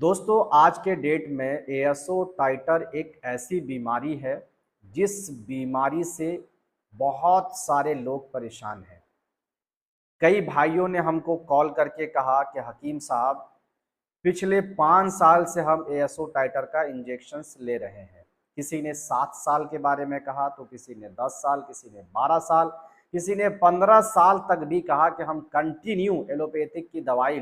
दोस्तों आज के डेट में एएसओ टाइटर एक ऐसी बीमारी है जिस बीमारी से बहुत सारे लोग परेशान हैं। कई भाइयों ने हमको कॉल करके कहा कि हकीम साहब पिछले 5 साल से हम एएसओ टाइटर का इंजेक्शन्स ले रहे हैं। किसी ने 7 साल के बारे में कहा तो किसी ने 10 साल, किसी ने 12 साल, किसी ने 15 साल तक भी कहा कि हम कंटिन्यू एलोपैथिक की दवाई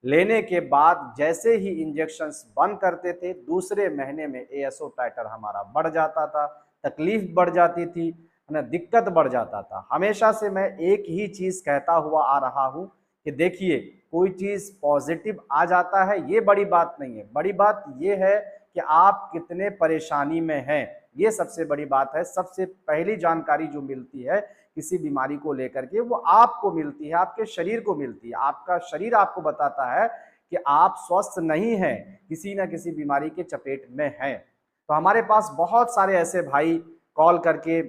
लेने के बाद जैसे ही इंजेक्शन्स बंद करते थे दूसरे महीने में एएसओ टाइटर हमारा बढ़ जाता था, तकलीफ बढ़ जाती थी, है ना, दिक्कत बढ़ जाता था। हमेशा से मैं एक ही चीज़ कहता हुआ आ रहा हूँ कि देखिए, कोई चीज़ पॉजिटिव आ जाता है ये बड़ी बात नहीं है, बड़ी बात ये है कि आप कितने परेशानी में हैं, ये सबसे बड़ी बात है। सबसे पहली जानकारी जो मिलती है किसी बीमारी को लेकर के वो आपको मिलती है, आपके शरीर को मिलती है। आपका शरीर आपको बताता है कि आप स्वस्थ नहीं हैं, किसी न किसी बीमारी के चपेट में हैं। तो हमारे पास बहुत सारे ऐसे भाई कॉल करके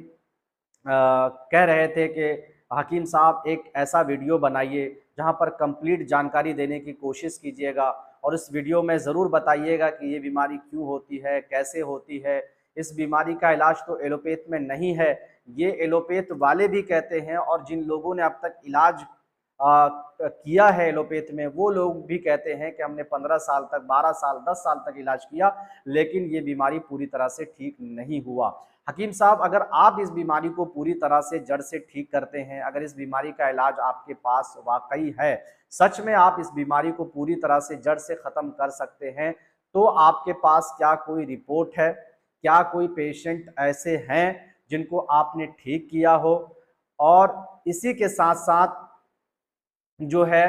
कह रहे थे कि हकीम साहब एक ऐसा वीडियो बनाइए जहां पर कंप्लीट जानकारी देने की कोशिश कीजिएगा और इस वीडियो में ज़रूर बताइएगा कि ये बीमारी क्यों होती है, कैसे होती है। इस बीमारी का इलाज तो एलोपैथ में नहीं है, ये एलोपैथ वाले भी कहते हैं और जिन लोगों ने अब तक इलाज किया है एलोपैथ में वो लोग भी कहते हैं कि हमने 15 साल तक, 12 साल, 10 साल तक इलाज किया लेकिन ये बीमारी पूरी तरह से ठीक नहीं हुआ। हकीम साहब, अगर आप इस बीमारी को पूरी तरह से जड़ से ठीक करते हैं, अगर इस बीमारी का इलाज आपके पास वाकई है, सच में आप इस बीमारी को पूरी तरह से जड़ से ख़त्म कर सकते हैं, तो आपके पास क्या कोई रिपोर्ट है? क्या कोई पेशेंट ऐसे हैं जिनको आपने ठीक किया हो? और इसी के साथ-साथ जो है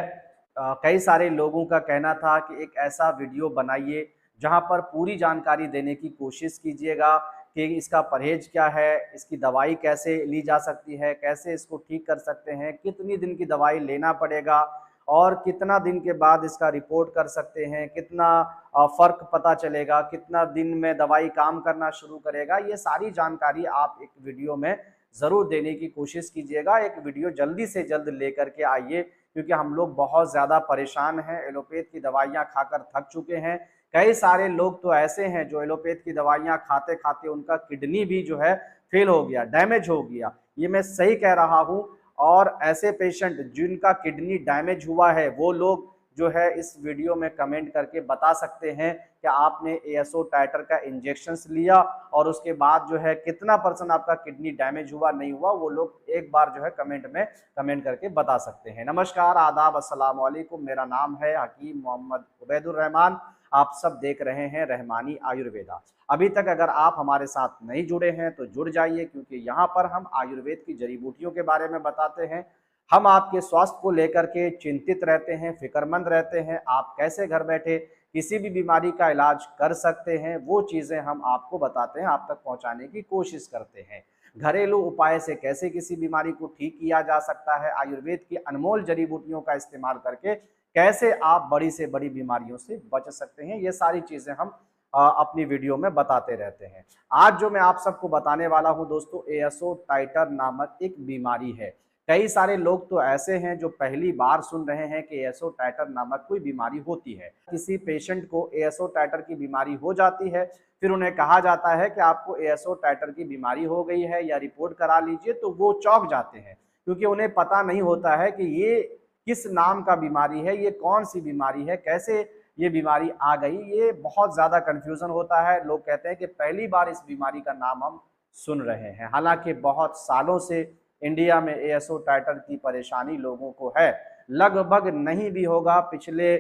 कई सारे लोगों का कहना था कि एक ऐसा वीडियो बनाइए जहां पर पूरी जानकारी देने की कोशिश कीजिएगा कि इसका परहेज क्या है, इसकी दवाई कैसे ली जा सकती है, कैसे इसको ठीक कर सकते हैं, कितनी दिन की दवाई लेना पड़ेगा और कितना दिन के बाद इसका रिपोर्ट कर सकते हैं, कितना फ़र्क पता चलेगा, कितना दिन में दवाई काम करना शुरू करेगा। ये सारी जानकारी आप एक वीडियो में ज़रूर देने की कोशिश कीजिएगा। एक वीडियो जल्दी से जल्द लेकर के आइए क्योंकि हम लोग बहुत ज़्यादा परेशान हैं, एलोपैथ की दवाइयाँ खाकर थक चुके हैं। कई सारे लोग तो ऐसे हैं जो एलोपैथ की दवाइयाँ खाते-खाते उनका किडनी भी जो है फेल हो गया, डैमेज हो गया। ये मैं सही कह रहा हूँ और ऐसे पेशेंट जिनका किडनी डैमेज हुआ है वो लोग जो है इस वीडियो में कमेंट करके बता सकते हैं कि आपने एएसओ टाइटर का इंजेक्शंस लिया और उसके बाद जो है कितना % आपका किडनी डैमेज हुआ, नहीं हुआ, वो लोग एक बार जो है कमेंट में कमेंट करके बता सकते हैं। नमस्कार, आदाब, अस्सलाम वालेकुम। मेरा नाम है हकीम मोहम्मद उबैदुर रहमान। आप सब देख रहे हैं रहमानी आयुर्वेदा। अभी तक अगर आप हमारे साथ नहीं जुड़े हैं तो जुड़ जाइए क्योंकि यहाँ पर हम आयुर्वेद की जड़ी बूटियों के बारे में बताते हैं। हम आपके स्वास्थ्य को लेकर के चिंतित रहते हैं, फिक्रमंद रहते हैं। आप कैसे घर बैठे किसी भी बीमारी का इलाज कर सकते हैं, वो चीज़ें हम आपको बताते हैं, आप तक पहुँचाने की कोशिश करते हैं। घरेलू उपाय से कैसे किसी बीमारी को ठीक किया जा सकता है, आयुर्वेद की अनमोल जड़ी बूटियों का इस्तेमाल करके कैसे आप बड़ी से बड़ी बीमारियों से बच सकते हैं, ये सारी चीज़ें हम अपनी वीडियो में बताते रहते हैं। आज जो मैं आप सबको बताने वाला हूं दोस्तों, एएसओ टाइटर नामक एक बीमारी है। कई सारे लोग तो ऐसे हैं जो पहली बार सुन रहे हैं कि एएसओ टाइटर नामक कोई बीमारी होती है। किसी पेशेंट को एएसओ टाइटर की बीमारी हो जाती है, फिर उन्हें कहा जाता है कि आपको एएसओ टाइटर की बीमारी हो गई है या रिपोर्ट करा लीजिए, तो वो चौंक जाते हैं क्योंकि उन्हें पता नहीं होता है कि ये किस नाम का बीमारी है, ये कौन सी बीमारी है, कैसे ये बीमारी आ गई। ये बहुत ज़्यादा कन्फ्यूज़न होता है। लोग कहते हैं कि पहली बार इस बीमारी का नाम हम सुन रहे हैं। हालांकि बहुत सालों से इंडिया में एएसओ टाइटर की परेशानी लोगों को है। लगभग नहीं भी होगा, पिछले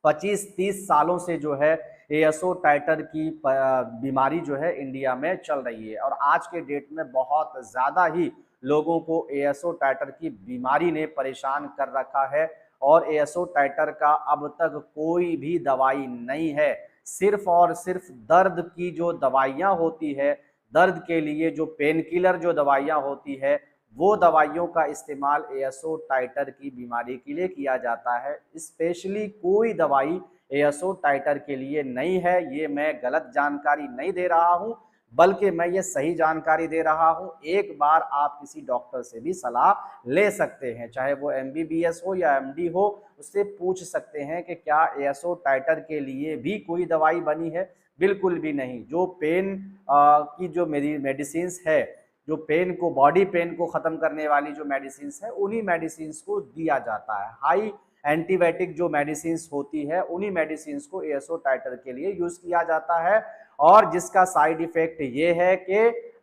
25-30 सालों से जो है एएसओ टाइटर की बीमारी जो है इंडिया में चल रही है और आज के डेट में बहुत ज़्यादा ही लोगों को एएसओ टाइटर की बीमारी ने परेशान कर रखा है और एएसओ टाइटर का अब तक कोई भी दवाई नहीं है। सिर्फ और सिर्फ दर्द की जो दवाइयाँ होती है, दर्द के लिए जो पेन किलर जो दवाइयाँ होती है, वो दवाइयों का इस्तेमाल एएसओ टाइटर की बीमारी के लिए किया जाता है। स्पेशली कोई दवाई एएसओ टाइटर के लिए नहीं है। ये मैं गलत जानकारी नहीं दे रहा हूँ, बल्कि मैं ये सही जानकारी दे रहा हूँ। एक बार आप किसी डॉक्टर से भी सलाह ले सकते हैं, चाहे वो MBBS हो या MD हो, उससे पूछ सकते हैं कि क्या ASO टाइटर के लिए भी कोई दवाई बनी है। बिल्कुल भी नहीं। जो पेन की जो मेरी मेडिसिन्स है, जो पेन को, बॉडी पेन को ख़त्म करने वाली जो मेडिसिन्स है, उन्हीं मेडिसिन्स को दिया जाता है। हाई एंटीबायोटिक जो मेडिसिन्स होती है, उन्हीं मेडिसिन्स को ASO टाइटर के लिए यूज़ किया जाता है, और जिसका साइड इफ़ेक्ट ये है कि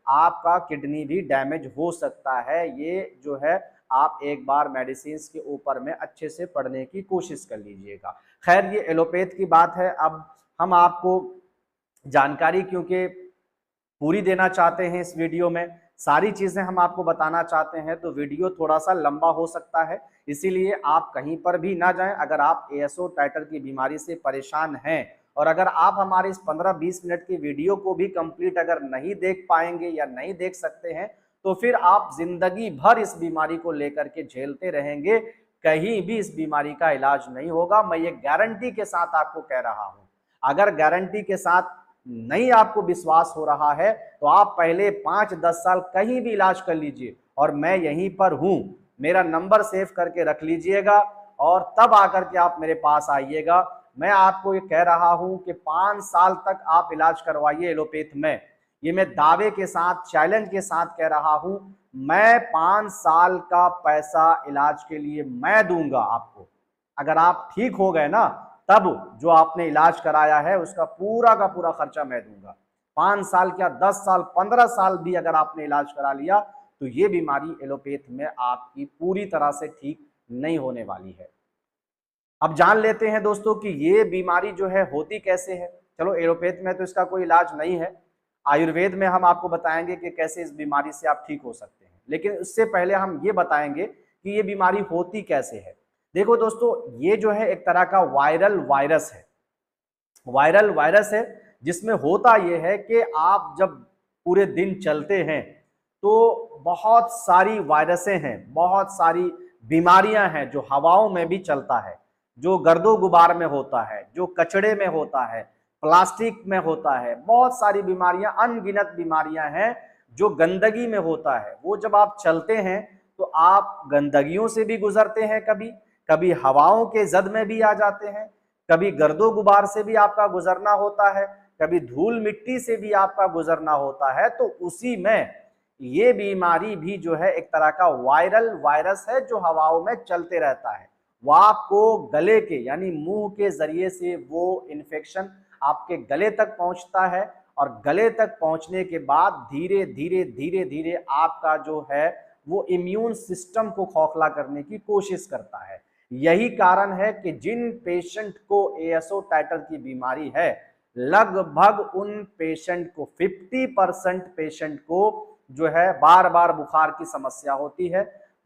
आपका किडनी भी डैमेज हो सकता है। ये जो है, आप एक बार मेडिसिन्स के ऊपर में अच्छे से पढ़ने की कोशिश कर लीजिएगा। खैर, ये एलोपैथ की बात है। अब हम आपको जानकारी क्योंकि पूरी देना चाहते हैं, इस वीडियो में सारी चीज़ें हम आपको बताना चाहते हैं, तो वीडियो थोड़ा सा लंबा हो सकता है, इसीलिए आप कहीं पर भी ना जाएं। अगर आप ASO टाइटर की बीमारी से परेशान हैं और अगर आप हमारे इस 15-20 मिनट की वीडियो को भी कंप्लीट अगर नहीं देख पाएंगे या नहीं देख सकते हैं, तो फिर आप जिंदगी भर इस बीमारी को लेकर के झेलते रहेंगे, कहीं भी इस बीमारी का इलाज नहीं होगा। मैं ये गारंटी के साथ आपको कह रहा हूं। अगर गारंटी के साथ नहीं आपको विश्वास हो रहा है, तो आप पहले 5-10 साल कहीं भी इलाज कर लीजिए, और मैं यहीं पर हूं। मेरा नंबर सेव करके रख लीजिएगा और तब आकर के आप मेरे पास आइएगा। मैं आपको ये कह रहा हूं कि 5 साल तक आप इलाज करवाइए एलोपैथ में। ये मैं दावे के साथ, चैलेंज के साथ कह रहा हूं। मैं 5 साल का पैसा इलाज के लिए मैं दूंगा आपको। अगर आप ठीक हो गए ना, तब जो आपने इलाज कराया है उसका पूरा का पूरा खर्चा मैं दूंगा। 5 साल क्या, 10 साल, 15 साल भी अगर आपने इलाज करा लिया, तो ये बीमारी एलोपैथ में आपकी पूरी तरह से ठीक नहीं होने वाली है। अब जान लेते हैं दोस्तों कि ये बीमारी जो है होती कैसे है। चलो, एलोपैथ में तो इसका कोई इलाज नहीं है, आयुर्वेद में हम आपको बताएंगे कि कैसे इस बीमारी से आप ठीक हो सकते हैं। लेकिन उससे पहले हम ये बताएंगे कि ये बीमारी होती कैसे है। देखो दोस्तों, ये जो है एक तरह का वायरल वायरस है। वायरल वायरस है जिसमें होता यह है कि आप जब पूरे दिन चलते हैं तो बहुत सारी वायरसें हैं, बहुत सारी बीमारियां हैं जो हवाओं में भी चलता है, जो गर्दो गुबार में होता है, जो कचड़े में होता है, प्लास्टिक में होता है। बहुत सारी बीमारियां, अनगिनत बीमारियां हैं जो गंदगी में होता है। वो जब आप चलते हैं तो आप गंदगियों से भी गुजरते हैं, कभी कभी हवाओं के जद में भी आ जाते हैं, कभी गर्दो गुबार से भी आपका गुजरना होता है, कभी धूल मिट्टी से भी आपका गुजरना होता है। तो उसी में ये बीमारी भी जो है एक तरह का वायरल वायरस है जो हवाओं में चलते रहता है। वो आपको गले के यानी मुंह के जरिए से वो इन्फेक्शन आपके गले तक पहुंचता है, और गले तक पहुंचने के बाद धीरे धीरे धीरे धीरे आपका जो है वो इम्यून सिस्टम को खोखला करने की कोशिश करता है। यही कारण है कि जिन पेशेंट को ASO टाइटर की बीमारी है, लगभग उन पेशेंट को 50% पेशेंट को जो है बार बार बुखार की समस्या होती है।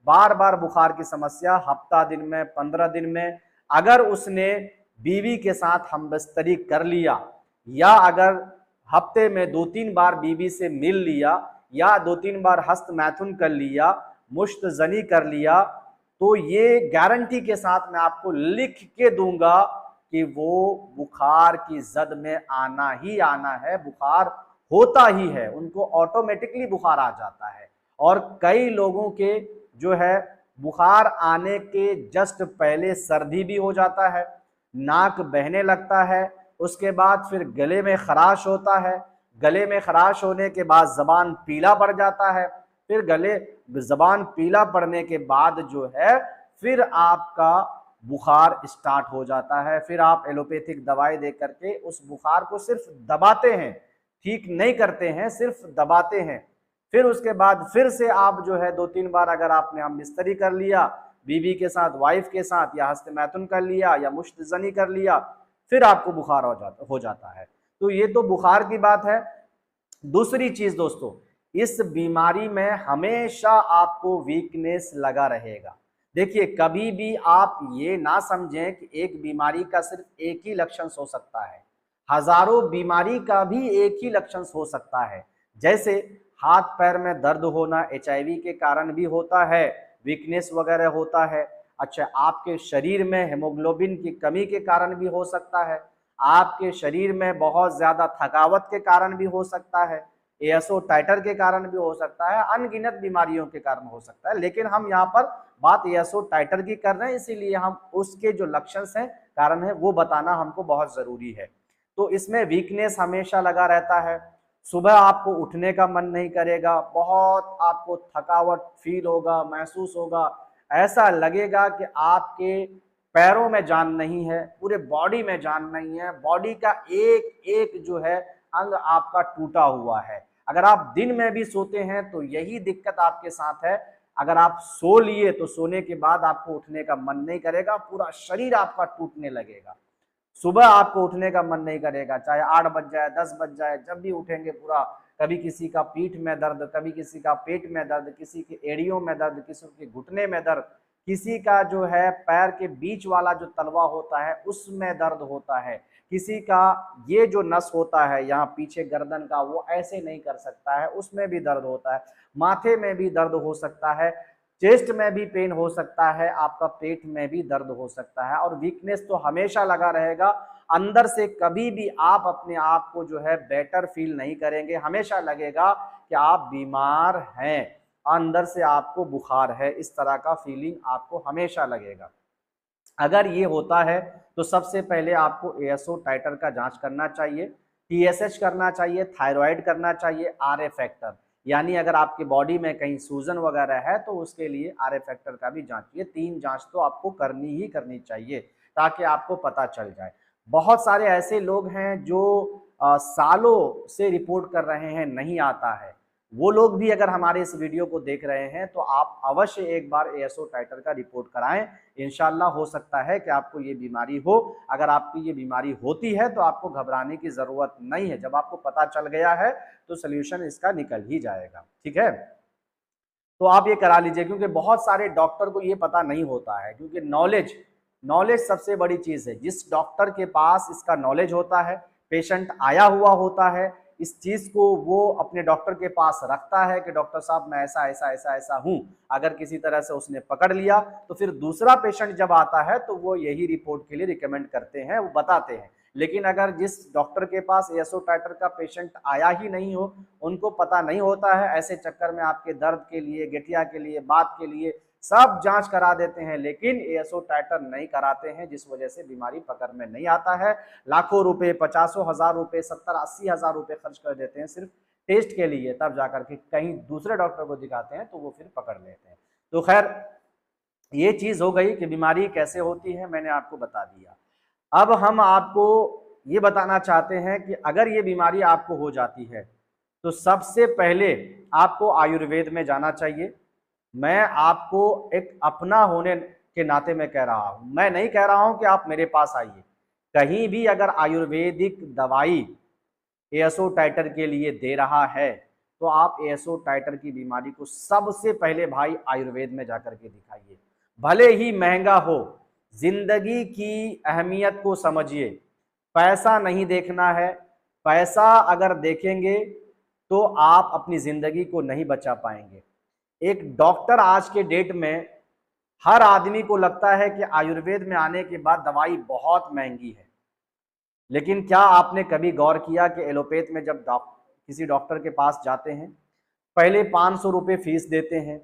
बार बार बुखार की समस्या, हफ्ता दिन में, 15 दिन में। अगर उसने बीवी के साथ हमबस्तरी कर लिया, या अगर हफ्ते में 2-3 बार बीवी से मिल लिया, या 2-3 बार हस्त मैथुन कर लिया, मुश्तजनी कर लिया, तो ये गारंटी के साथ मैं आपको लिख के दूंगा कि वो बुखार की जद में आना ही आना है, बुखार होता ही है, उनको ऑटोमेटिकली बुखार आ जाता है। और कई लोगों के जो है बुखार आने के जस्ट पहले सर्दी भी हो जाता है, नाक बहने लगता है, उसके बाद फिर गले में खराश होता है, गले में खराश होने के बाद जबान पीला पड़ जाता है, फिर गले जबान पीला पड़ने के बाद जो है फिर आपका बुखार स्टार्ट हो जाता है। फिर आप एलोपैथिक दवाई दे करके उस बुखार को सिर्फ दबाते हैं, ठीक नहीं करते हैं, सिर्फ दबाते हैं। फिर उसके बाद फिर से आप जो है 2-3 बार अगर आपने हम बिस्तरी कर लिया, बीवी के साथ, वाइफ के साथ, या हस्त मैथुन कर लिया, या मुश्तजनी कर लिया, फिर आपको बुखार हो जाता है। तो ये तो बुखार की बात है। दूसरी चीज दोस्तों, इस बीमारी में हमेशा आपको वीकनेस लगा रहेगा। देखिए, कभी भी आप ये ना समझें कि एक बीमारी का सिर्फ एक ही लक्षण हो सकता है, हजारों बीमारी का भी एक ही लक्षण हो सकता है। जैसे हाथ पैर में दर्द होना HIV के कारण भी होता है, वीकनेस वगैरह होता है। अच्छा, आपके शरीर में हेमोग्लोबिन की कमी के कारण भी हो सकता है, आपके शरीर में बहुत ज्यादा थकावट के कारण भी हो सकता है, एएसओ टाइटर के कारण भी हो सकता है, अनगिनत बीमारियों के कारण हो सकता है, लेकिन हम यहाँ पर बात एएसओ टाइटर की कर रहे हैं, इसीलिए हम उसके जो लक्षण हैं, कारण है, वो बताना हमको बहुत जरूरी है। तो इसमें वीकनेस हमेशा लगा रहता है, सुबह आपको उठने का मन नहीं करेगा, बहुत आपको थकावट फील होगा, महसूस होगा, ऐसा लगेगा कि आपके पैरों में जान नहीं है, पूरे बॉडी में जान नहीं है, बॉडी का एक एक जो है अंग आपका टूटा हुआ है। अगर आप दिन में भी सोते हैं तो यही दिक्कत आपके साथ है। अगर आप सो लिए तो सोने के बाद आपको उठने का मन नहीं करेगा, पूरा शरीर आपका टूटने लगेगा, सुबह आपको उठने का मन नहीं करेगा, चाहे 8 बज जाए 10 बज जाए, जब भी उठेंगे पूरा, कभी किसी का पीठ में दर्द, कभी किसी का पेट में दर्द, किसी के एड़ियों में दर्द, किसी के घुटने में दर्द, किसी का जो है पैर के बीच वाला जो तलवा होता है उसमें दर्द होता है, किसी का ये जो नस होता है यहाँ पीछे गर्दन का, वो ऐसे नहीं कर सकता है, उसमें भी दर्द होता है, माथे में भी दर्द हो सकता है, चेस्ट में भी पेन हो सकता है, आपका पेट में भी दर्द हो सकता है, और वीकनेस तो हमेशा लगा रहेगा। अंदर से कभी भी आप अपने आप को जो है बेटर फील नहीं करेंगे, हमेशा लगेगा कि आप बीमार हैं, अंदर से आपको बुखार है, इस तरह का फीलिंग आपको हमेशा लगेगा। अगर ये होता है तो सबसे पहले आपको एएसओ टाइटर का जांच करना चाहिए, टीएसएच करना चाहिए, थायराइड करना चाहिए, आरए फैक्टर, यानी अगर आपके बॉडी में कहीं सूजन वगैरह है तो उसके लिए आरए फैक्टर का भी जांच, ये 3 जांच तो आपको करनी ही करनी चाहिए ताकि आपको पता चल जाए। बहुत सारे ऐसे लोग हैं जो सालों से रिपोर्ट कर रहे हैं, नहीं आता है, वो लोग भी अगर हमारे इस वीडियो को देख रहे हैं तो आप अवश्य एक बार एएसओ टाइटर का रिपोर्ट कराएं। इंशाल्लाह हो सकता है कि आपको ये बीमारी हो। अगर आपकी ये बीमारी होती है तो आपको घबराने की जरूरत नहीं है, जब आपको पता चल गया है तो सोल्यूशन इसका निकल ही जाएगा, ठीक है। तो आप ये करा लीजिए, क्योंकि बहुत सारे डॉक्टर को ये पता नहीं होता है, क्योंकि नॉलेज सबसे बड़ी चीज है। जिस डॉक्टर के पास इसका नॉलेज होता है, पेशेंट आया हुआ होता है, इस चीज को वो अपने डॉक्टर के पास रखता है कि डॉक्टर साहब मैं ऐसा ऐसा ऐसा ऐसा हूं, अगर किसी तरह से उसने पकड़ लिया तो फिर दूसरा पेशेंट जब आता है तो वो यही रिपोर्ट के लिए रिकमेंड करते हैं, वो बताते हैं। लेकिन अगर जिस डॉक्टर के पास एएसओ टाइटर का पेशेंट आया ही नहीं हो, उनको पता नहीं होता है, ऐसे चक्कर में आपके दर्द के लिए, गठिया के लिए, बात के लिए सब जांच करा देते हैं, लेकिन एएसओ टाइटर नहीं कराते हैं, जिस वजह से बीमारी पकड़ में नहीं आता है। लाखों रुपए, 50,000 रुपए, 70-80,000 रुपए खर्च कर देते हैं सिर्फ टेस्ट के लिए, तब जाकर के कहीं दूसरे डॉक्टर को दिखाते हैं तो वो फिर पकड़ लेते हैं। तो खैर ये चीज हो गई कि बीमारी कैसे होती है, मैंने आपको बता दिया। अब हम आपको ये बताना चाहते हैं कि अगर ये बीमारी आपको हो जाती है तो सबसे पहले आपको आयुर्वेद में जाना चाहिए। मैं आपको एक अपना होने के नाते में कह रहा हूं, मैं नहीं कह रहा हूं कि आप मेरे पास आइए। कहीं भी अगर आयुर्वेदिक दवाई एएसओ टाइटर के लिए दे रहा है तो आप एएसओ टाइटर की बीमारी को सबसे पहले भाई आयुर्वेद में जाकर के दिखाइए, भले ही महंगा हो। जिंदगी की अहमियत को समझिए, पैसा नहीं देखना है, पैसा अगर देखेंगे तो आप अपनी जिंदगी को नहीं बचा पाएंगे। एक डॉक्टर आज के डेट में हर आदमी को लगता है कि आयुर्वेद में आने के बाद दवाई बहुत महंगी है, लेकिन क्या आपने कभी गौर किया कि एलोपैथ में जब किसी डॉक्टर के पास जाते हैं, पहले 500 रुपये फीस देते हैं,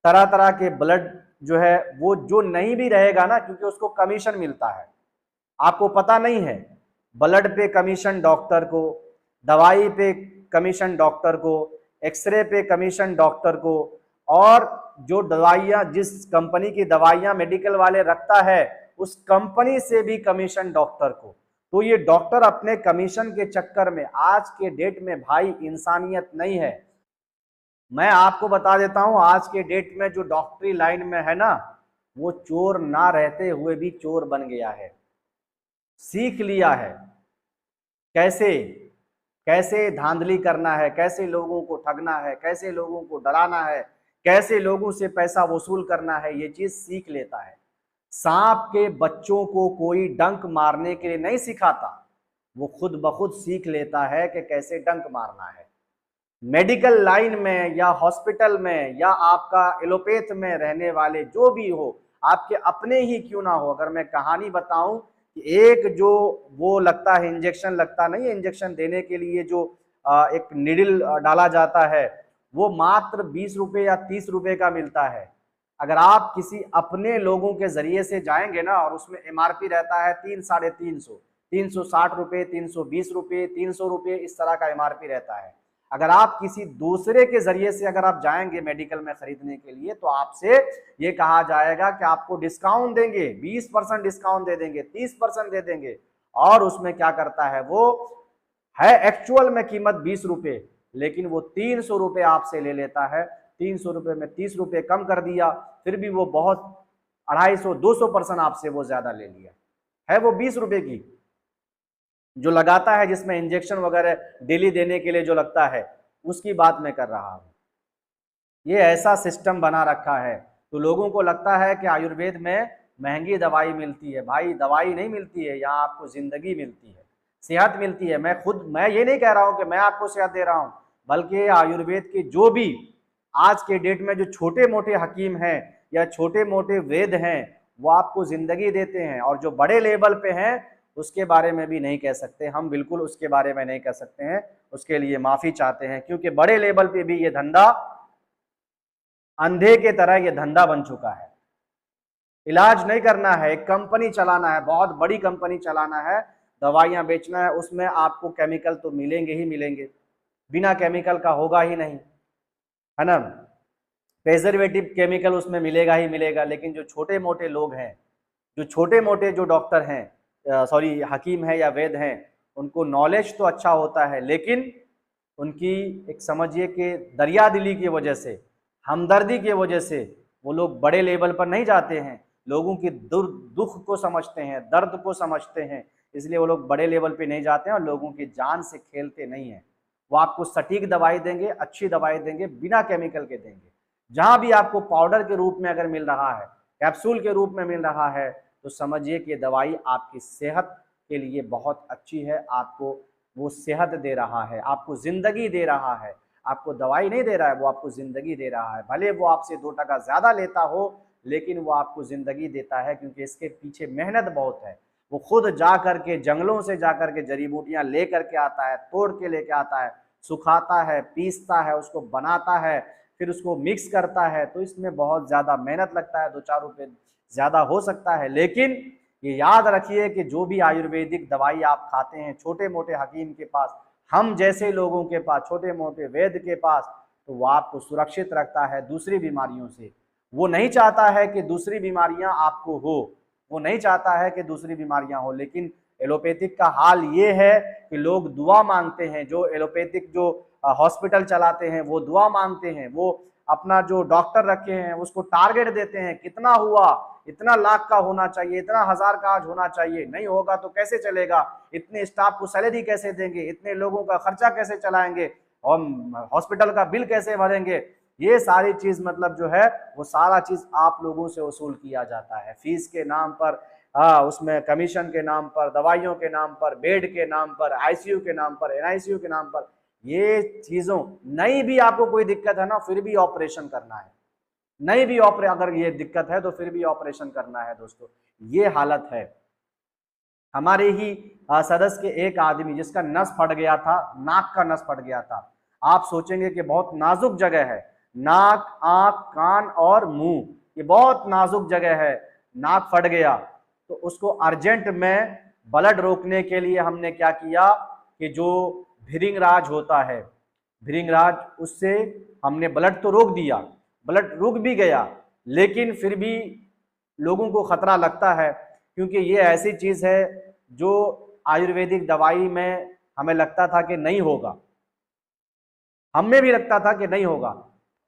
तरह तरह के ब्लड जो है वो जो नहीं भी रहेगा ना, क्योंकि उसको कमीशन मिलता है, आपको पता नहीं है, ब्लड पे कमीशन डॉक्टर को, दवाई पे कमीशन डॉक्टर को, एक्सरे पे कमीशन डॉक्टर को, और जो दवाइयाँ जिस कंपनी की दवाइयाँ मेडिकल वाले रखता है उस कंपनी से भी कमीशन डॉक्टर को। तो ये डॉक्टर अपने कमीशन के चक्कर में आज के डेट में भाई इंसानियत नहीं है। मैं आपको बता देता हूं, आज के डेट में जो डॉक्टरी लाइन में है ना, वो चोर ना रहते हुए भी चोर बन गया है, सीख लिया है कैसे कैसे धांधली करना है, कैसे लोगों को ठगना है, कैसे लोगों को डराना है, कैसे लोगों से पैसा वसूल करना है, ये चीज सीख लेता है। सांप के बच्चों को कोई डंक मारने के लिए नहीं सिखाता, वो खुद ब खुद सीख लेता है कि कैसे डंक मारना है। मेडिकल लाइन में या हॉस्पिटल में या आपका एलोपैथ में रहने वाले जो भी हो, आपके अपने ही क्यों ना हो, अगर मैं कहानी बताऊं कि एक जो वो लगता है इंजेक्शन, लगता नहीं है इंजेक्शन देने के लिए जो एक निडिल डाला जाता है, वो मात्र 20 रुपये या 30 रुपये का मिलता है। अगर आप किसी अपने लोगों के जरिए से जाएंगे ना, और उसमें एमआरपी रहता है 300-350, 360 रुपये, 320 रुपये, 300 रुपये, इस तरह का एमआरपी रहता है। अगर आप किसी दूसरे के जरिए से अगर आप जाएंगे मेडिकल में खरीदने के लिए, तो आपसे ये कहा जाएगा कि आपको डिस्काउंट देंगे, 20% डिस्काउंट दे देंगे, 30% दे देंगे, और उसमें क्या करता है, वो है एक्चुअल में कीमत 20 रुपये, लेकिन वो 300 रुपये आपसे ले लेता है। 300 रुपये में 30 रुपये कम कर दिया, फिर भी वो बहुत 250-200% आपसे वो ज्यादा ले लिया है। वो 20 रुपये की जो लगाता है, जिसमें इंजेक्शन वगैरह डेली देने के लिए जो लगता है, उसकी बात मैं कर रहा हूं। ये ऐसा सिस्टम बना रखा है, तो लोगों को लगता है कि आयुर्वेद में महंगी दवाई मिलती है। भाई दवाई नहीं मिलती है, यहाँ आपको जिंदगी मिलती है, सेहत मिलती है। मैं ये नहीं कह रहा हूं कि मैं आपको सेहत दे रहा हूं, बल्कि आयुर्वेद के जो भी आज के डेट में जो छोटे मोटे हकीम हैं या छोटे मोटे वेद हैं, वो आपको जिंदगी देते हैं। और जो बड़े लेवल पे हैं, उसके बारे में भी नहीं कह सकते हम, बिल्कुल उसके बारे में नहीं कह सकते हैं, उसके लिए माफी चाहते हैं, क्योंकि बड़े लेवल पे भी ये धंधा अंधे के तरह ये धंधा बन चुका है। इलाज नहीं करना है, एक कंपनी चलाना है, बहुत बड़ी कंपनी चलाना है, दवाइयां बेचना है, उसमें आपको केमिकल तो मिलेंगे ही मिलेंगे, बिना केमिकल का होगा ही नहीं, है ना। प्रिजर्वेटिव केमिकल उसमें मिलेगा ही मिलेगा। लेकिन जो छोटे मोटे लोग हैं, जो छोटे मोटे जो डॉक्टर हैं, सॉरी हकीम है या वैद्य हैं, उनको नॉलेज तो अच्छा होता है, लेकिन उनकी एक समझिए कि दरिया दिली की वजह से, हमदर्दी की वजह से वो लोग बड़े लेवल पर नहीं जाते हैं, लोगों की दुख को समझते हैं, दर्द को समझते हैं, इसलिए वो लोग बड़े लेवल पे नहीं जाते हैं और लोगों की जान से खेलते नहीं हैं। वो आपको सटीक दवाई देंगे, अच्छी दवाई देंगे, बिना केमिकल के देंगे। जहां भी आपको पाउडर के रूप में अगर मिल रहा है, कैप्सूल के रूप में मिल रहा है, तो समझिए कि दवाई आपकी सेहत के लिए बहुत अच्छी है, आपको वो सेहत दे रहा है, आपको जिंदगी दे रहा है, आपको दवाई नहीं दे रहा है, वो आपको जिंदगी दे रहा है। भले वो आपसे 2 टका ज्यादा लेता हो, लेकिन वो आपको जिंदगी देता है, क्योंकि इसके पीछे मेहनत बहुत है। वो खुद जा करके जंगलों से जा करके जड़ी बूटियां ले करके आता है, तोड़ के लेके आता है, सुखाता है, पीसता है, उसको बनाता है, फिर उसको मिक्स करता है। तो इसमें बहुत ज्यादा मेहनत लगता है, 2-4 रुपये ज्यादा हो सकता है, लेकिन ये याद रखिए कि जो भी आयुर्वेदिक दवाई आप खाते हैं छोटे मोटे हकीम के पास, हम जैसे लोगों के पास, छोटे मोटे वैद्य के पास, तो वो आपको सुरक्षित रखता है दूसरी बीमारियों से। वो नहीं चाहता है कि दूसरी बीमारियां आपको हो, वो नहीं चाहता है कि दूसरी बीमारियां हो। लेकिन एलोपैथिक का हाल ये है कि लोग दुआ मांगते हैं, जो एलोपैथिक जो हॉस्पिटल चलाते हैं वो दुआ मांगते हैं, वो अपना जो डॉक्टर रखे हैं उसको टारगेट देते हैं, कितना हुआ, इतना लाख का होना चाहिए, इतना 1000 का आज होना चाहिए, नहीं होगा तो कैसे चलेगा, इतने स्टाफ को सैलरी कैसे देंगे, इतने लोगों का खर्चा कैसे चलाएंगे, और हॉस्पिटल का बिल कैसे भरेंगे। ये सारी चीज मतलब जो है वो सारा चीज आप लोगों से वसूल किया जाता है, फीस के नाम पर, उसमें कमीशन के नाम पर, दवाइयों के नाम पर, बेड के नाम पर, आईसीयू के नाम पर, एनआईसीयू के नाम पर। ये चीजों नहीं भी आपको कोई दिक्कत है ना, फिर भी ऑपरेशन करना है, नहीं भी अगर ये दिक्कत है तो फिर भी ऑपरेशन करना है। दोस्तों ये हालत है। हमारे ही सदस्य के एक आदमी जिसका नस फट गया था, नाक का नस फट गया था। आप सोचेंगे कि बहुत नाजुक जगह है, नाक, आंख, कान और मुंह, ये बहुत नाजुक जगह है, नाक फट गया। तो उसको अर्जेंट में ब्लड रोकने के लिए हमने क्या किया कि जो भृंगराज होता है, भृंगराज, उससे हमने ब्लड तो रोक दिया, ब्लड रुक भी गया, लेकिन फिर भी लोगों को खतरा लगता है, क्योंकि ये ऐसी चीज है जो आयुर्वेदिक दवाई में हमें लगता था कि नहीं होगा, हमें भी लगता था कि नहीं होगा।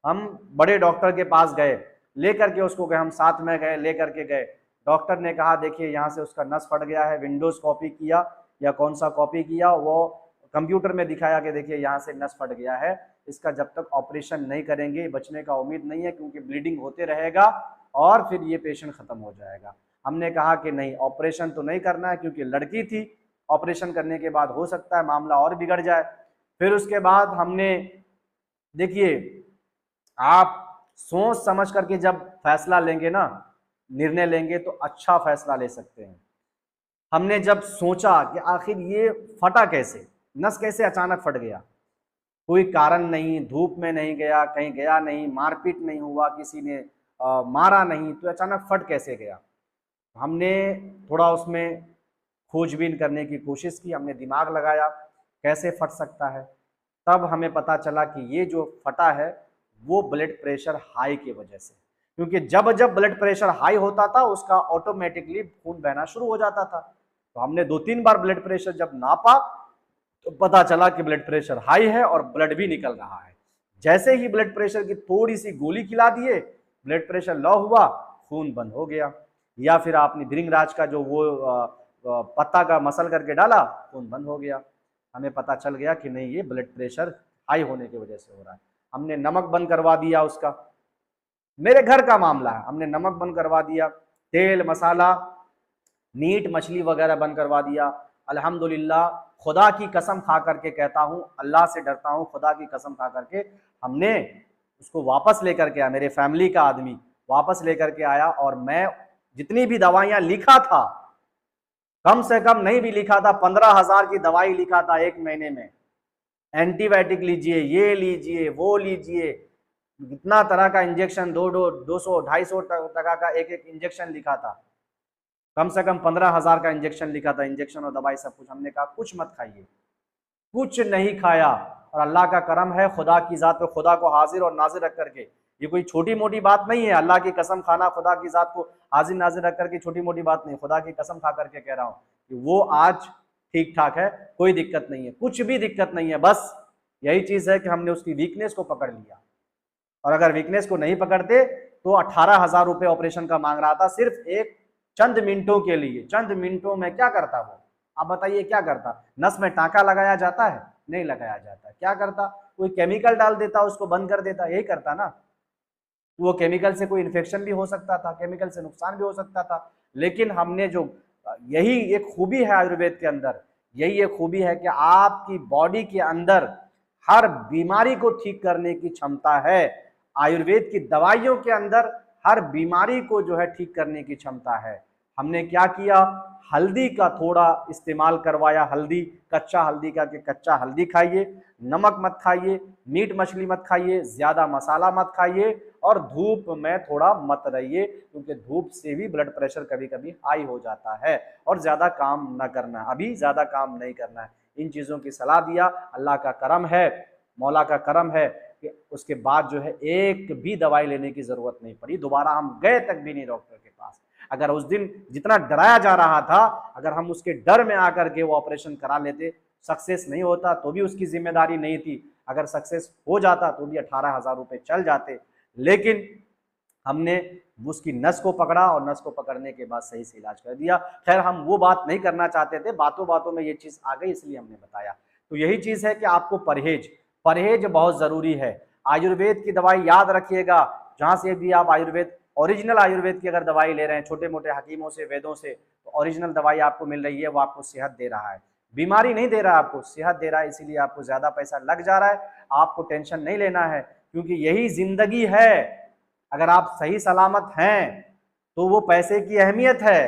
हम बड़े डॉक्टर के पास गए, लेकर के उसको गए, हम साथ में गए, लेकर के गए। डॉक्टर ने कहा देखिए यहाँ से उसका नस फट गया है, विंडोज कॉपी किया या कौन सा कॉपी किया, वो कंप्यूटर में दिखाया कि देखिए यहाँ से नस फट गया है, इसका जब तक ऑपरेशन नहीं करेंगे बचने का उम्मीद नहीं है, क्योंकि ब्लीडिंग होते रहेगा और फिर ये पेशेंट खत्म हो जाएगा। हमने कहा कि नहीं, ऑपरेशन तो नहीं करना है, क्योंकि लड़की थी, ऑपरेशन करने के बाद हो सकता है मामला और बिगड़ जाए। फिर उसके बाद हमने, देखिए आप सोच समझ करके जब फैसला लेंगे ना, निर्णय लेंगे, तो अच्छा फैसला ले सकते हैं। हमने जब सोचा कि आखिर ये फटा कैसे, नस कैसे अचानक फट गया, कोई कारण नहीं, धूप में नहीं गया, कहीं गया नहीं, मारपीट नहीं हुआ, किसी ने मारा नहीं, तो अचानक फट कैसे गया? हमने थोड़ा उसमें खोजबीन करने की कोशिश की, हमने दिमाग लगाया कैसे फट सकता है। तब हमें पता चला कि ये जो फटा है वो ब्लड प्रेशर हाई की वजह से, क्योंकि जब जब ब्लड प्रेशर हाई होता था उसका ऑटोमेटिकली खून बहना शुरू हो जाता था। तो हमने 2-3 बार ब्लड प्रेशर जब नापा तो पता चला कि ब्लड प्रेशर हाई है और ब्लड भी निकल रहा है। जैसे ही ब्लड प्रेशर की थोड़ी सी गोली खिला दिए, ब्लड प्रेशर लो हुआ, खून बंद हो गया। या फिर आपने भृंगराज का जो वो पत्ता का मसल करके डाला, खून बंद हो गया। हमें पता चल गया कि नहीं, ये ब्लड प्रेशर हाई होने की वजह से हो रहा है। हमने नमक बंद करवा दिया उसका, मेरे घर का मामला है, हमने नमक बंद करवा दिया, तेल मसाला मीट मछली वगैरह बंद करवा दिया। अल्हम्दुलिल्लाह, खुदा की कसम खा करके कहता हूँ, अल्लाह से डरता हूँ, खुदा की कसम खा करके हमने उसको वापस लेकर के आया, मेरे फैमिली का आदमी वापस लेकर के आया। और मैं जितनी भी दवाइयां लिखा था, कम से कम नहीं भी लिखा था, 15,000 की दवाई लिखा था एक महीने में। एंटीबायोटिक लीजिए, ये लीजिए, वो लीजिए, इतना तरह का इंजेक्शन, 200-250 टका का एक एक इंजेक्शन लिखा था। कम से कम 15,000 का इंजेक्शन लिखा था, इंजेक्शन और दवाई सब कुछ। हमने कहा कुछ मत खाइए, कुछ नहीं खाया। और अल्लाह का करम है, खुदा की जात पे खुदा को हाजिर और नाजिर रख करके, ये कोई छोटी मोटी बात नहीं है। अल्लाह की कसम खाना, खुदा की जात को हाजिर नाजिर रख करके छोटी मोटी बात नहीं, खुदा की कसम खा करके कह रहा हूँ कि वो आज ठीक ठाक है, कोई दिक्कत नहीं है, कुछ भी दिक्कत नहीं है। बस यही चीज है कि हमने उसकी वीकनेस को पकड़ लिया, और अगर वीकनेस को नहीं पकड़ते तो 18,000 रुपए ऑपरेशन का मांग रहा था, सिर्फ एक चंद मिनटों के लिए। चंद मिनटों में क्या करता वो, आप बताइए क्या करता? नस में टांका लगाया जाता है? नहीं लगाया जाता। क्या करता? कोई केमिकल डाल देता, उसको बंद कर देता, यही करता ना। वो केमिकल से कोई इन्फेक्शन भी हो सकता था, केमिकल से नुकसान भी हो सकता था। लेकिन हमने जो, यही एक खूबी है आयुर्वेद के अंदर, यही एक खूबी है कि आपकी बॉडी के अंदर हर बीमारी को ठीक करने की क्षमता है। आयुर्वेद की दवाइयों के अंदर हर बीमारी को जो है ठीक करने की क्षमता है। हमने क्या किया, हल्दी का थोड़ा इस्तेमाल करवाया, हल्दी, कच्चा हल्दी का, कि कच्चा हल्दी खाइए, नमक मत खाइए, मीट मछली मत खाइए, ज्यादा मसाला मत खाइए, और धूप में थोड़ा मत रहिए, क्योंकि धूप से भी ब्लड प्रेशर कभी कभी हाई हो जाता है। और ज्यादा काम ना करना, अभी ज्यादा काम नहीं करना है। इन चीजों की सलाह दिया। अल्लाह का करम है, मौला का करम है कि उसके बाद जो है एक भी दवाई लेने की जरूरत नहीं पड़ी। दोबारा हम गए तक भी नहीं डॉक्टर के पास। अगर उस दिन जितना डराया जा रहा था, अगर हम उसके डर में आकर के वो ऑपरेशन करा लेते, सक्सेस नहीं होता तो भी उसकी जिम्मेदारी नहीं थी, अगर सक्सेस हो जाता तो भी 18,000 रुपए चल जाते। लेकिन हमने उसकी नस को पकड़ा, और नस को पकड़ने के बाद सही से इलाज कर दिया। खैर, हम वो बात नहीं करना चाहते थे, बातों बातों में ये चीज आ गई, इसलिए हमने बताया। तो यही चीज है कि आपको परहेज, परहेज बहुत जरूरी है। आयुर्वेद की दवाई याद रखिएगा, जहां से भी आप आयुर्वेद, ओरिजिनल आयुर्वेद की अगर दवाई ले रहे हैं, छोटे मोटे हकीमों से, वेदों से, तो ओरिजिनल दवाई आपको मिल रही है, वो आपको सेहत दे रहा है, बीमारी नहीं दे रहा, आपको सेहत दे रहा है। इसीलिए आपको ज्यादा पैसा लग जा रहा है, आपको टेंशन नहीं लेना है, क्योंकि यही जिंदगी है। अगर आप सही सलामत हैं तो वो पैसे की अहमियत है,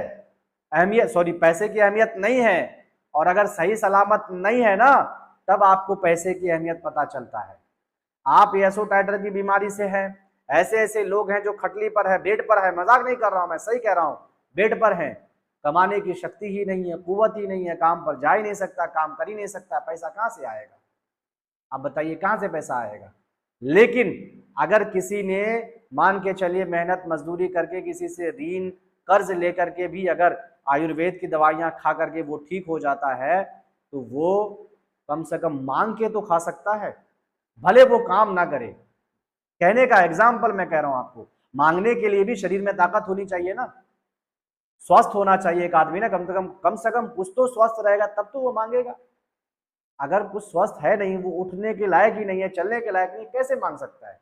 पैसे की अहमियत नहीं है। और अगर सही सलामत नहीं है ना, तब आपको पैसे की अहमियत पता चलता है। आप एसोटाइटर की बीमारी से हैं, ऐसे ऐसे लोग हैं जो खटली पर है, बेड पर है, मजाक नहीं कर रहा हूं मैं, सही कह रहा हूं, बेड पर हैं, कमाने की शक्ति ही नहीं है, कुव्वत ही नहीं है, काम पर जा ही नहीं सकता, काम कर ही नहीं सकता, पैसा कहां से आएगा? आप बताइए कहां से पैसा आएगा? लेकिन अगर किसी ने, मान के चलिए, मेहनत मजदूरी करके किसी से ऋण कर्ज लेकर के भी अगर आयुर्वेद की दवाइयां खा करके वो ठीक हो जाता है, तो वो कम से कम मांग के तो खा सकता है, भले वो काम ना करे। कहने का एग्जाम्पल मैं कह रहा हूं आपको, मांगने के लिए भी शरीर में ताकत होनी चाहिए ना, स्वस्थ होना चाहिए एक आदमी ना, कम से कम कुछ तो स्वस्थ रहेगा, तब तो वो मांगेगा। अगर कुछ स्वस्थ है नहीं, वो उठने के लायक ही नहीं है, चलने के लायक नहीं, कैसे मांग सकता है?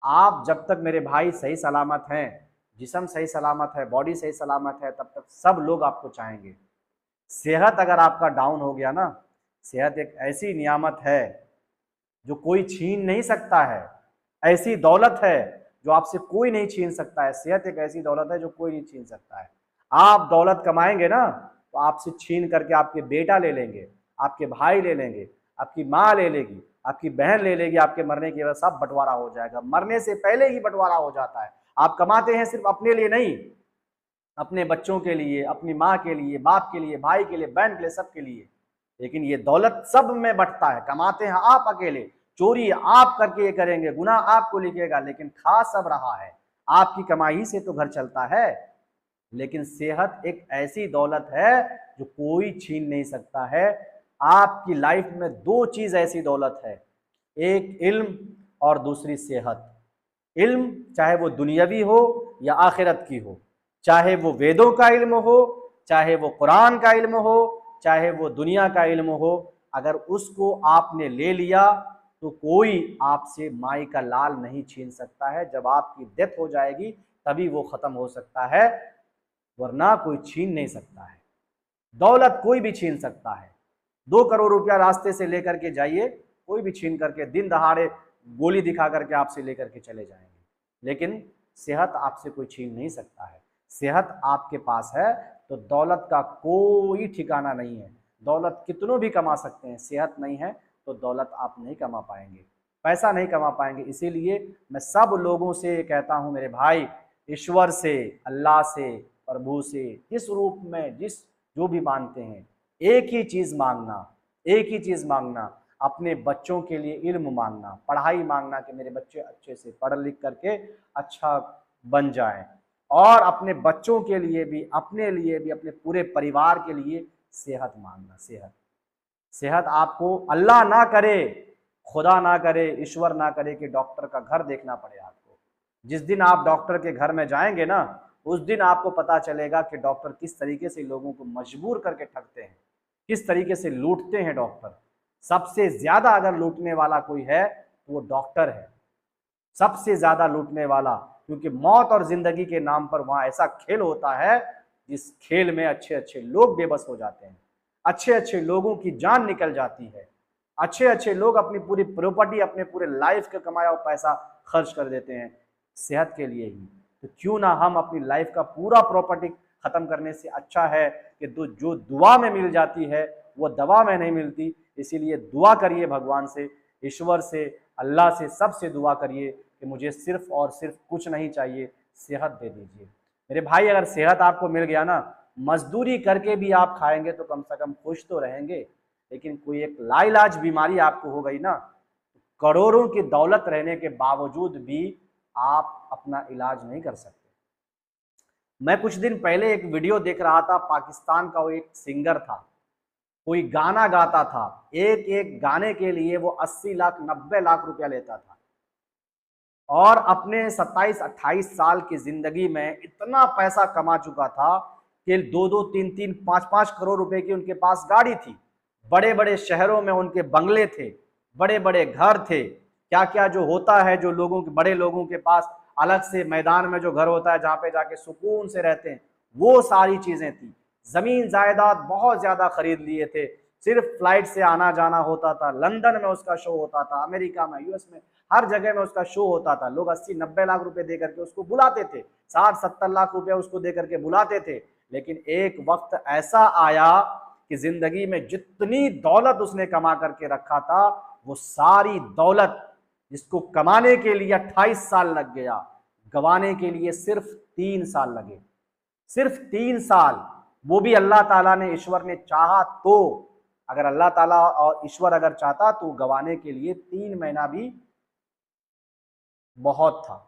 आप जब तक मेरे भाई सही सलामत हैं, जिस्म सही सलामत है, बॉडी सही सलामत है, तब तक सब लोग आपको चाहेंगे। सेहत अगर आपका डाउन हो गया ना, सेहत एक ऐसी नियामत है जो कोई छीन नहीं सकता है, ऐसी दौलत है जो आपसे कोई नहीं छीन सकता है। सेहत एक ऐसी दौलत है जो कोई नहीं छीन सकता है। आप दौलत कमाएंगे ना, तो आपसे छीन करके आपके बेटा ले लेंगे, आपके भाई ले लेंगे, आपकी माँ ले लेगी, आपकी बहन ले लेगी, आपके मरने के बाद सब बंटवारा हो जाएगा। मरने से पहले ही बंटवारा हो जाता है। आप कमाते हैं सिर्फ अपने लिए नहीं, अपने बच्चों के लिए, अपनी माँ के लिए, बाप के लिए, भाई के लिए, बहन के लिए, सबके लिए। लेकिन ये दौलत सब में बंटता है। कमाते हैं आप अकेले, चोरी आप करके ये करेंगे, गुनाह आपको लिखेगा, लेकिन खा सब रहा है। आपकी कमाई से तो घर चलता है। लेकिन सेहत एक ऐसी दौलत है जो कोई छीन नहीं सकता है। आपकी लाइफ में दो चीज ऐसी दौलत है, एक इल्म और दूसरी सेहत। इल्म चाहे वो दुनियावी हो या आखिरत की हो, चाहे वो वेदों का इल्म हो, चाहे वो कुरान का इल्म हो, चाहे वो दुनिया का इल्म हो, अगर उसको आपने ले लिया तो कोई आपसे माई का लाल नहीं छीन सकता है। जब आपकी डेथ हो जाएगी तभी वो खत्म हो सकता है, वरना कोई छीन नहीं सकता है। दौलत कोई भी छीन सकता है। 2 करोड़ रुपया रास्ते से लेकर के जाइए, कोई भी छीन करके दिन दहाड़े गोली दिखा करके आपसे लेकर के चले जाएंगे, लेकिन सेहत आपसे कोई छीन नहीं सकता है। सेहत आपके पास है तो दौलत का कोई ठिकाना नहीं है। दौलत कितनों भी कमा सकते हैं, सेहत नहीं है तो दौलत आप नहीं कमा पाएंगे, पैसा नहीं कमा पाएंगे। इसीलिए मैं सब लोगों से कहता हूं मेरे भाई, ईश्वर से, अल्लाह से, प्रभु से, जिस रूप में जिस जो भी मानते हैं, एक ही चीज मांगना, एक ही चीज मांगना, अपने बच्चों के लिए इल्म मांगना, पढ़ाई मांगना कि मेरे बच्चे अच्छे से पढ़ लिख करके अच्छा बन जाएं, और अपने बच्चों के लिए भी, अपने लिए भी, अपने पूरे परिवार के लिए सेहत मांगना। सेहत, सेहत आपको, अल्लाह ना करे, खुदा ना करे, ईश्वर ना करे कि डॉक्टर का घर देखना पड़े आपको। जिस दिन आप डॉक्टर के घर में जाएंगे ना, उस दिन आपको पता चलेगा कि डॉक्टर किस तरीके से लोगों को मजबूर करके ठगते हैं, किस तरीके से लूटते हैं डॉक्टर। सबसे ज्यादा अगर लूटने वाला कोई है तो वो डॉक्टर है, सबसे ज्यादा लूटने वाला। क्योंकि मौत और जिंदगी के नाम पर वहां ऐसा खेल होता है जिस खेल में अच्छे अच्छे लोग बेबस हो जाते हैं, अच्छे अच्छे लोगों की जान निकल जाती है, अच्छे अच्छे लोग अपनी पूरी प्रॉपर्टी, अपने पूरे लाइफ का कमाया हुआ पैसा खर्च कर देते हैं सेहत के लिए ही। तो क्यों ना हम अपनी लाइफ का पूरा प्रॉपर्टी खत्म करने से अच्छा है कि जो दुआ में मिल जाती है वो दवा में नहीं मिलती। इसीलिए दुआ करिए भगवान से, ईश्वर से, अल्लाह से, सबसे दुआ करिए कि मुझे सिर्फ और सिर्फ कुछ नहीं चाहिए, सेहत दे दीजिए। मेरे भाई, अगर सेहत आपको मिल गया ना, मजदूरी करके भी आप खाएंगे तो कम से कम खुश तो रहेंगे। लेकिन कोई एक लाइलाज बीमारी आपको हो गई ना, करोड़ों की दौलत रहने के बावजूद भी आप अपना इलाज नहीं कर सकते। मैं कुछ दिन पहले एक वीडियो देख रहा था, पाकिस्तान का वो एक सिंगर था, कोई गाना गाता था, एक एक गाने के लिए वो 80 लाख 90 लाख रुपया लेता था, और अपने 27-28 साल की जिंदगी में इतना पैसा कमा चुका था कि 2-2, 3-3, 5-5 करोड़ रुपए की उनके पास गाड़ी थी, बड़े बड़े शहरों में उनके बंगले थे, बड़े बड़े घर थे। क्या क्या जो होता है, जो लोगों के, बड़े लोगों के पास अलग से मैदान में जो घर होता है जहाँ पे जाके सुकून से रहते हैं, वो सारी चीजें थी। जमीन जायदाद बहुत ज्यादा खरीद लिए थे, सिर्फ फ्लाइट से आना जाना होता था। लंदन में उसका शो होता था, अमेरिका में, यूएस में, हर जगह में उसका शो होता था। लोग 80-90 लाख रुपए दे करके उसको बुलाते थे, 60-70 लाख रुपए उसको दे करके बुलाते थे। लेकिन एक वक्त ऐसा आया कि जिंदगी में जितनी दौलत उसने कमा करके रखा था, वो सारी दौलत, जिसको कमाने के लिए 28 साल लग गया, गंवाने के लिए सिर्फ 3 साल लगे, सिर्फ 3 साल। वो भी अल्लाह ताला ने, ईश्वर ने चाहा तो, अगर अल्लाह ताला और ईश्वर अगर चाहता तो गंवाने के लिए 3 महीना भी बहुत था।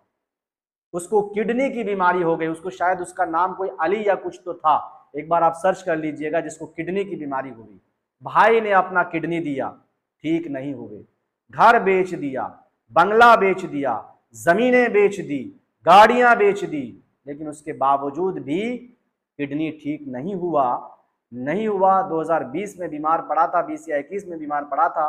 उसको किडनी की बीमारी हो गई, उसको शायद उसका नाम कोई अली या कुछ तो था, एक बार आप सर्च कर लीजिएगा, जिसको किडनी की बीमारी हो गई। भाई ने अपना किडनी दिया, ठीक नहीं हो गई, घर बेच दिया, बंगला बेच दिया, जमीनें बेच दी, गाड़ियां बेच दी, लेकिन उसके बावजूद भी किडनी ठीक नहीं हुआ। 2020 में बीमार पड़ा था, 20 या 21 में बीमार पड़ा था,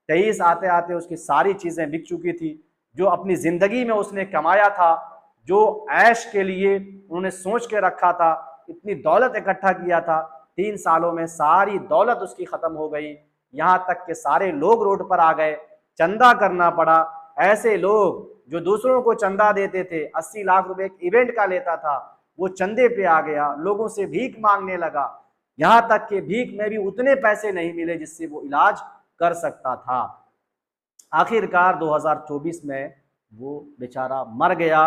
23 आते आते उसकी सारी चीजें बिक चुकी थी। जो अपनी जिंदगी में उसने कमाया था, जो ऐश के लिए उन्होंने सोच के रखा था, इतनी दौलत इकट्ठा किया था, 3 सालों में सारी दौलत उसकी खत्म हो गई। यहाँ तक कि सारे लोग रोड पर आ गए, चंदा करना पड़ा। ऐसे लोग जो दूसरों को चंदा देते थे, 80 लाख रुपए एक इवेंट का लेता था, वो चंदे पे आ गया, लोगों से भीख मांगने लगा। यहाँ तक कि भीख में भी उतने पैसे नहीं मिले जिससे वो इलाज कर सकता था। आखिरकार 2024 में वो बेचारा मर गया,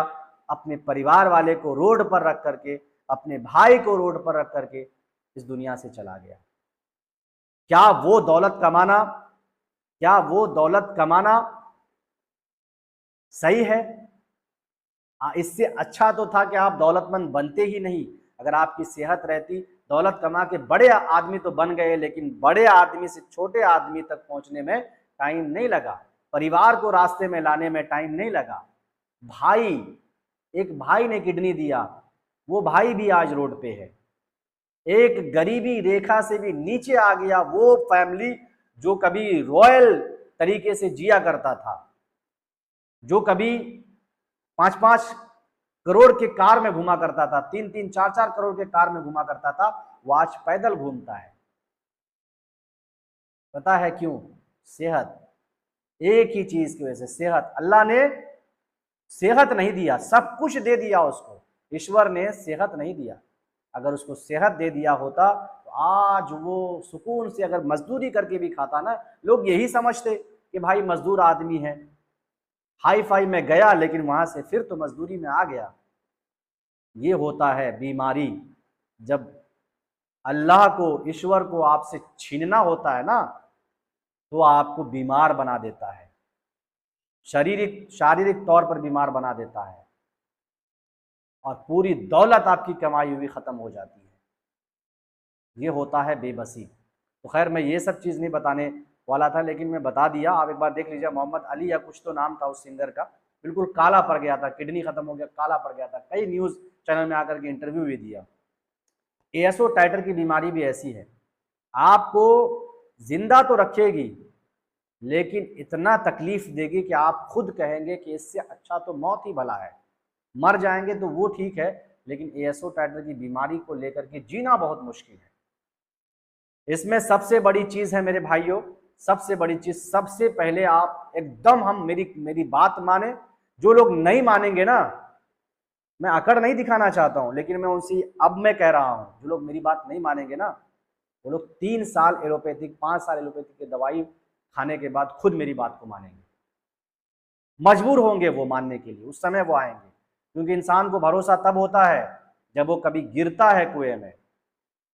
अपने परिवार वाले को रोड पर रख करके, अपने भाई को रोड पर रख करके इस दुनिया से चला गया। क्या वो दौलत कमाना, क्या वो दौलत कमाना सही है? इससे अच्छा तो था कि आप दौलतमंद बनते ही नहीं। अगर आपकी सेहत रहती, दौलत कमा के बड़े आदमी तो बन गए, लेकिन बड़े आदमी से छोटे आदमी तक पहुंचने में टाइम नहीं लगा, परिवार को रास्ते में लाने में टाइम नहीं लगा। भाई, एक भाई ने किडनी दिया, वो भाई भी आज रोड पे है। एक गरीबी रेखा से भी नीचे आ गया वो फैमिली जो कभी रॉयल तरीके से जिया करता था, जो कभी 5-5 करोड़ के कार में घुमा करता था, 3-3, 4-4 करोड़ के कार में घुमा करता था, वो आज पैदल घूमता है। पता है क्यों? सेहत। एक ही चीज की वजह से, सेहत। अल्लाह ने सेहत नहीं दिया, सब कुछ दे दिया उसको, ईश्वर ने सेहत नहीं दिया। अगर उसको सेहत दे दिया होता तो आज वो सुकून से अगर मजदूरी करके भी खाता ना, लोग यही समझते कि भाई मजदूर आदमी है, हाई फाई में गया लेकिन वहां से फिर तो मजदूरी में आ गया। ये होता है बीमारी। जब अल्लाह को, ईश्वर को आपसे छीनना होता है ना, तो आपको बीमार बना देता है, शारीरिक तौर पर बीमार बना देता है, और पूरी दौलत आपकी कमाई हुई खत्म हो जाती है। ये होता है बेबसी। तो खैर, मैं ये सब चीज़ नहीं बताने वाला था, लेकिन मैं बता दिया। आप एक बार देख लीजिए, मोहम्मद अली या कुछ तो नाम था उस सिंगर का, बिल्कुल काला पड़ गया था, किडनी खत्म हो गया, काला पड़ गया था। कई न्यूज़ चैनल में आकर के इंटरव्यू भी दिया। एएसओ टाइटर की बीमारी भी ऐसी है, आपको जिंदा तो रखेगी लेकिन इतना तकलीफ देगी कि आप खुद कहेंगे कि इससे अच्छा तो मौत ही भला है। मर जाएंगे तो वो ठीक है, लेकिन एएसओ टाइटर की बीमारी को लेकर के जीना बहुत मुश्किल है। इसमें सबसे बड़ी चीज है मेरे भाइयों, सबसे बड़ी चीज, सबसे पहले आप एकदम, हम मेरी बात माने। जो लोग नहीं मानेंगे ना, मैं अकड़ नहीं दिखाना चाहता हूं, लेकिन मैं उनसे अब मैं कह रहा हूं, जो लोग मेरी बात नहीं मानेंगे ना, वो लोग 3 साल एलोपैथिक, 5 साल एलोपैथिक की दवाई खाने के बाद खुद मेरी बात को मानेंगे। मजबूर होंगे वो मानने के लिए, उस समय वो आएंगे। क्योंकि इंसान को भरोसा तब होता है जब वो कभी गिरता है कुएं में।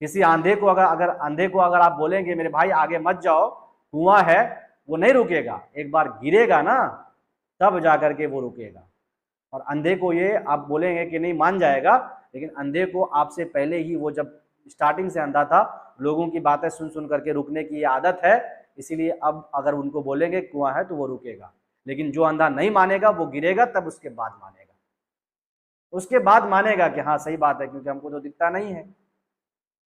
किसी अंधे को अगर आप बोलेंगे मेरे भाई आगे मत जाओ, कुआं है, वो नहीं रुकेगा। एक बार गिरेगा ना, तब जाकर के वो रुकेगा। और अंधे को ये आप बोलेंगे कि नहीं, मान जाएगा, लेकिन अंधे को आपसे पहले ही, वो जब स्टार्टिंग से अंधा था, लोगों की बातें सुन सुन करके रुकने की ये आदत है, इसीलिए अब अगर उनको बोलेंगे कुआं है तो वो रुकेगा। लेकिन जो अंधा नहीं मानेगा वो गिरेगा, तब उसके बाद मानेगा, उसके बाद मानेगा कि हाँ सही बात है, क्योंकि हमको तो दिखता नहीं है।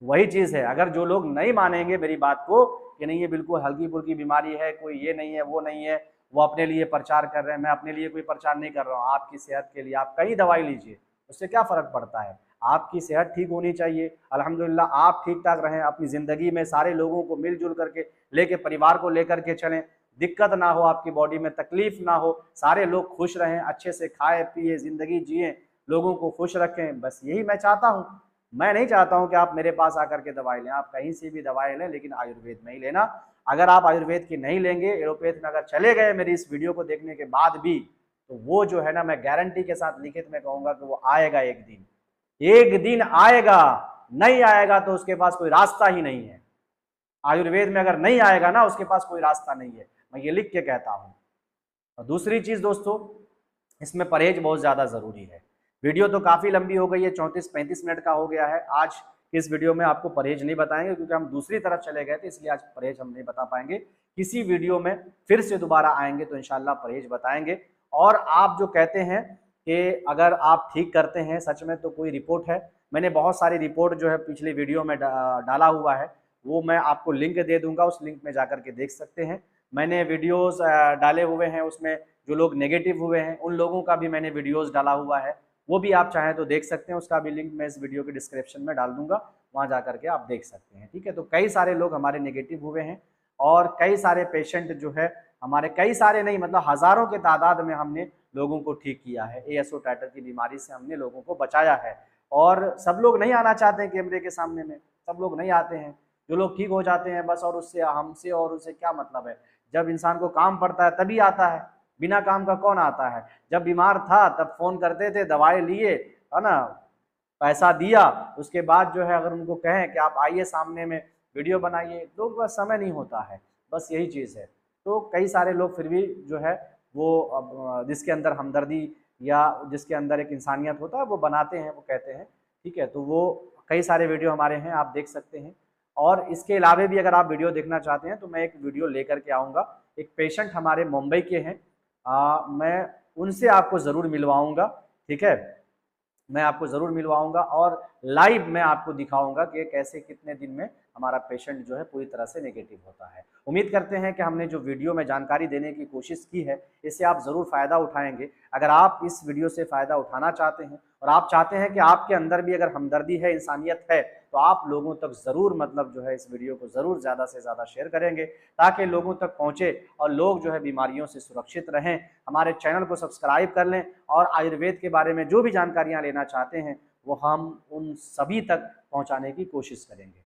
वही चीज है, अगर जो लोग नहीं मानेंगे मेरी बात को कि नहीं ये बिल्कुल हल्की फुल्की बीमारी है, कोई ये नहीं है वो नहीं है, वो अपने लिए प्रचार कर रहे हैं, मैं अपने लिए कोई प्रचार नहीं कर रहा हूँ। आपकी सेहत के लिए आप कहीं दवाई लीजिए, उससे क्या फर्क पड़ता है? आपकी सेहत ठीक होनी चाहिए, अल्हम्दुलिल्लाह आप ठीक ठाक रहें, अपनी जिंदगी में सारे लोगों को मिलजुल करके लेके, परिवार को लेकर के चलें, दिक्कत ना हो, आपकी बॉडी में तकलीफ ना हो, सारे लोग खुश रहें, अच्छे से खाए पिए जिंदगी जिए, लोगों को खुश रखें, बस यही मैं चाहता हूँ। मैं नहीं चाहता हूं कि आप मेरे पास आकर के दवाई लें, आप कहीं से भी दवाई लें, लेकिन आयुर्वेद में ही लेना। अगर आप आयुर्वेद की नहीं लेंगे, एलोपैथ में अगर चले गए मेरी इस वीडियो को देखने के बाद भी, तो वो जो है ना, मैं गारंटी के साथ लिखित में कहूंगा कि वो आएगा एक दिन, एक दिन आएगा। नहीं आएगा तो उसके पास कोई रास्ता ही नहीं है। आयुर्वेद में अगर नहीं आएगा ना, उसके पास कोई रास्ता नहीं है, मैं ये लिख के कहता हूं। और दूसरी चीज दोस्तों, इसमें परहेज बहुत ज्यादा जरूरी है। वीडियो तो काफी लंबी हो गई है, 34-35 मिनट का हो गया है। आज इस वीडियो में आपको परहेज नहीं बताएंगे, क्योंकि हम दूसरी तरफ चले गए थे, इसलिए आज परहेज हम नहीं बता पाएंगे। किसी वीडियो में फिर से दोबारा आएंगे तो इंशाल्लाह परहेज बताएंगे। और आप जो कहते हैं कि अगर आप ठीक करते हैं सच में, तो कोई रिपोर्ट है, मैंने बहुत सारी रिपोर्ट जो है पिछले वीडियो में डाला हुआ है, वो मैं आपको लिंक दे दूंगा, उस लिंक में जाकर के देख सकते हैं। मैंने वीडियोस डाले हुए हैं, उसमें जो लोग नेगेटिव हुए हैं उन लोगों का भी मैंने वीडियोस डाला हुआ है, वो भी आप चाहें तो देख सकते हैं। उसका भी लिंक मैं इस वीडियो के डिस्क्रिप्शन में डाल दूंगा, वहां जाकर के आप देख सकते हैं। ठीक है, तो कई सारे लोग हमारे नेगेटिव हुए हैं, और कई सारे पेशेंट जो है हमारे, कई सारे नहीं मतलब हजारों के तादाद में हमने लोगों को ठीक किया है। एएसओ टाइटर की बीमारी से हमने लोगों को बचाया है। और सब लोग नहीं आना चाहते हैं कैमरे के सामने में, सब लोग नहीं आते हैं, जो लोग ठीक हो जाते हैं बस, और उससे हमसे और उससे क्या मतलब है। जब इंसान को काम पड़ता है तभी आता है, बिना काम का कौन आता है। जब बीमार था तब फोन करते थे, दवाई लिए, है ना, पैसा दिया, उसके बाद जो है अगर उनको कहें कि आप आइए सामने में वीडियो बनाइए, तो बस समय नहीं होता है, बस यही चीज़ है। तो कई सारे लोग फिर भी जो है वो जिसके अंदर हमदर्दी या जिसके अंदर एक इंसानियत होता है वो बनाते हैं, वो कहते हैं, ठीक है। तो वो कई सारे वीडियो हमारे हैं, आप देख सकते हैं। और इसके अलावे भी अगर आप वीडियो देखना चाहते हैं तो मैं एक वीडियो लेकर के आऊँगा। एक पेशेंट हमारे मुंबई के हैं, मैं उनसे आपको ज़रूर मिलवाऊँगा, ठीक है। मैं आपको ज़रूर मिलवाऊंगा और लाइव मैं आपको दिखाऊंगा कि कैसे कितने दिन में हमारा पेशेंट जो है पूरी तरह से नेगेटिव होता है। उम्मीद करते हैं कि हमने जो वीडियो में जानकारी देने की कोशिश की है इससे आप ज़रूर फ़ायदा उठाएंगे। अगर आप इस वीडियो से फ़ायदा उठाना चाहते हैं और आप चाहते हैं कि आपके अंदर भी अगर हमदर्दी है, इंसानियत है, तो आप लोगों तक ज़रूर मतलब जो है इस वीडियो को ज़रूर ज़्यादा से ज़्यादा शेयर करेंगे ताकि लोगों तक पहुँचे और लोग जो है बीमारियों से सुरक्षित रहें। हमारे चैनल को सब्सक्राइब कर लें और आयुर्वेद के बारे में जो भी जानकारियाँ लेना चाहते हैं वो हम उन सभी तक पहुँचाने की कोशिश करेंगे।